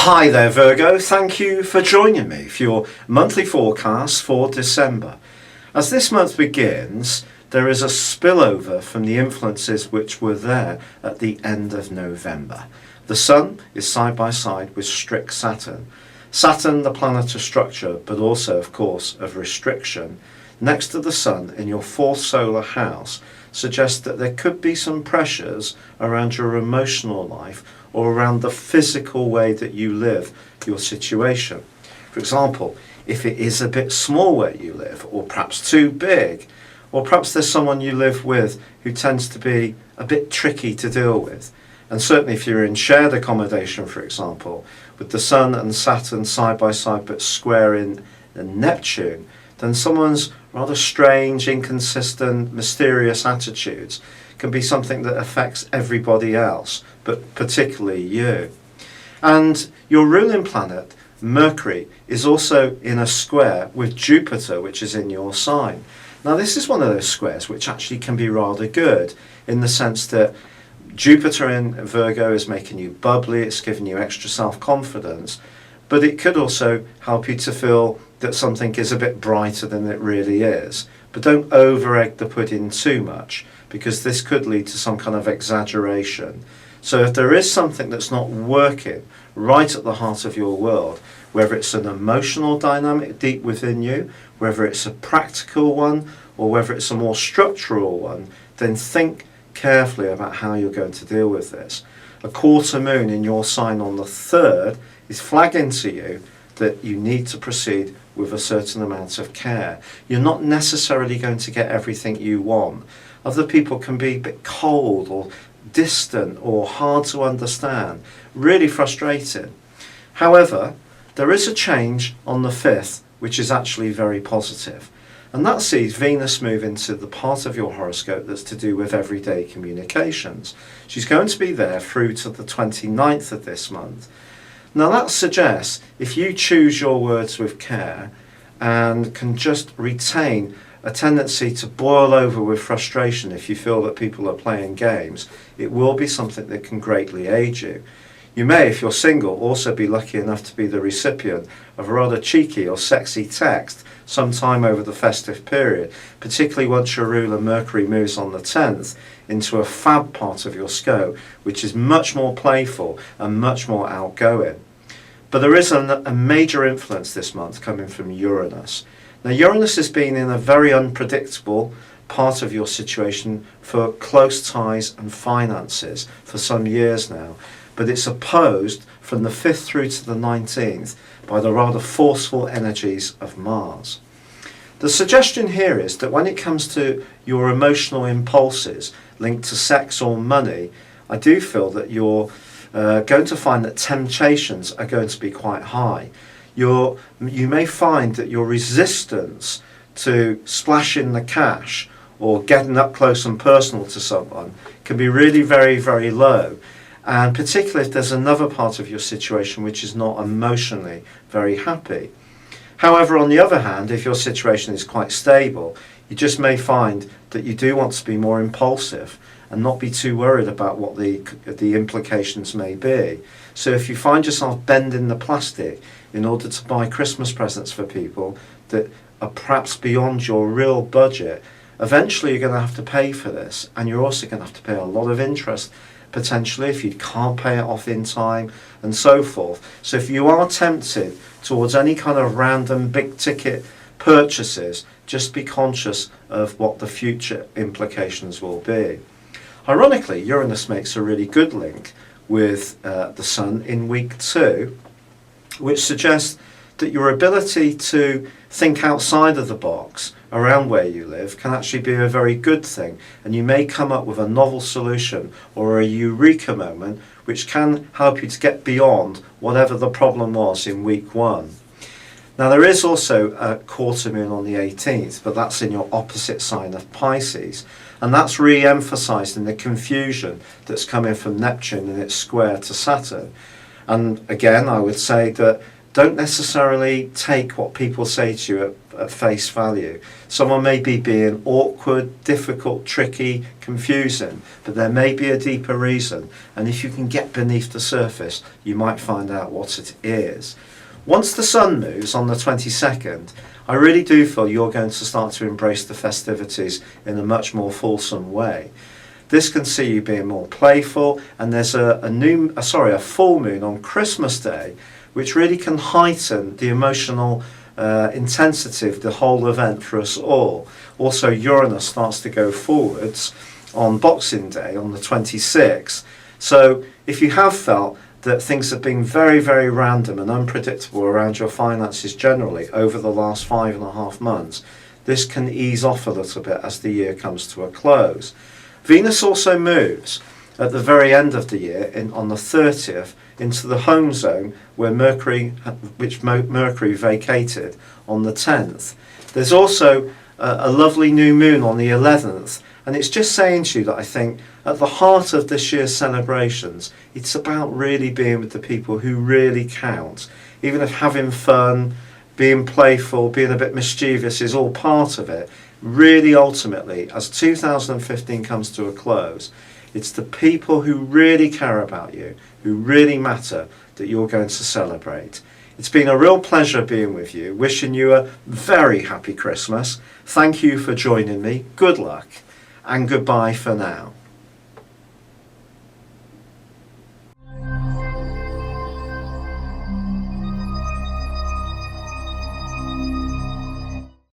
Hi there Virgo, thank you for joining me for your monthly forecast for December. As this month begins, there is a spillover from the influences which were there at the end of November. The Sun is side by side with strict Saturn. Saturn, the planet of structure, but also of course of restriction, next to the Sun in your fourth solar house, suggests that there could be some pressures around your emotional life or around the physical way that you live your situation. For example, if it is a bit small where you live, or perhaps too big, or perhaps there's someone you live with who tends to be a bit tricky to deal with. And certainly if you're in shared accommodation, for example, with the Sun and Saturn side by side but square in Neptune, then someone's rather strange, inconsistent, mysterious attitudes can be something that affects everybody else, but particularly you. And your ruling planet, Mercury, is also in a square with Jupiter, which is in your sign. Now this is one of those squares which actually can be rather good, in the sense that Jupiter in Virgo is making you bubbly, it's giving you extra self-confidence, but it could also help you to feel that something is a bit brighter than it really is. But don't over-egg the pudding too much, because this could lead to some kind of exaggeration. So if there is something that's not working right at the heart of your world, whether it's an emotional dynamic deep within you, whether it's a practical one, or whether it's a more structural one, then think carefully about how you're going to deal with this. A quarter moon in your sign on the 3rd is flagging to you that you need to proceed with a certain amount of care. You're not necessarily going to get everything you want. Other people can be a bit cold or distant or hard to understand, really frustrating. However, there is a change on the 5th which is actually very positive. And that sees Venus move into the part of your horoscope that's to do with everyday communications. She's going to be there through to the 29th of this month. Now that suggests if you choose your words with care and can just retain a tendency to boil over with frustration if you feel that people are playing games, it will be something that can greatly aid you. You may, if you're single, also be lucky enough to be the recipient of a rather cheeky or sexy text sometime over the festive period, particularly once your ruler Mercury moves on the 10th into a fab part of your scope, which is much more playful and much more outgoing. But there is a major influence this month coming from Uranus. Now Uranus has been in a very unpredictable part of your situation for close ties and finances for some years now, but it's opposed from the 5th through to the 19th by the rather forceful energies of Mars. The suggestion here is that when it comes to your emotional impulses linked to sex or money, I do feel that you're going to find that temptations are going to be quite high. You may find that your resistance to splashing the cash or getting up close and personal to someone can be really very, very low. And particularly if there's another part of your situation which is not emotionally very happy. However, on the other hand, if your situation is quite stable, you just may find that you do want to be more impulsive and not be too worried about what the implications may be. So if you find yourself bending the plastic in order to buy Christmas presents for people that are perhaps beyond your real budget, eventually you're going to have to pay for this, and you're also going to have to pay a lot of interest potentially if you can't pay it off in time and so forth. So if you are tempted towards any kind of random big ticket purchases, just be conscious of what the future implications will be. Ironically, Uranus makes a really good link with the Sun in week 2, which suggests that your ability to think outside of the box around where you live can actually be a very good thing, and you may come up with a novel solution or a eureka moment which can help you to get beyond whatever the problem was in week 1. Now there is also a quarter moon on the 18th, but that's in your opposite sign of Pisces, and that's re-emphasised in the confusion that's coming from Neptune in its square to Saturn. And again, I would say that Don't necessarily take what people say to you at face value. Someone may be being awkward, difficult, tricky, confusing, but there may be a deeper reason. And if you can get beneath the surface, you might find out what it is. Once the sun moves on the 22nd, I really do feel you're going to start to embrace the festivities in a much more fulsome way. This can see you being more playful, and there's a full moon on Christmas Day, which really can heighten the emotional intensity of the whole event for us all. Also, Uranus starts to go forwards on Boxing Day on the 26th. So if you have felt that things have been very, very random and unpredictable around your finances generally over the last 5.5 months, this can ease off a little bit as the year comes to a close. Venus also moves at the very end of the year, on the 30th, into the home zone where Mercury vacated on the 10th. There's also a lovely new moon on the 11th, and it's just saying to you that I think at the heart of this year's celebrations, it's about really being with the people who really count. Even if having fun, being playful, being a bit mischievous is all part of it, really ultimately, as 2015 comes to a close, it's the people who really care about you, who really matter, that you're going to celebrate. It's been a real pleasure being with you, wishing you a very happy Christmas. Thank you for joining me. Good luck, and goodbye for now.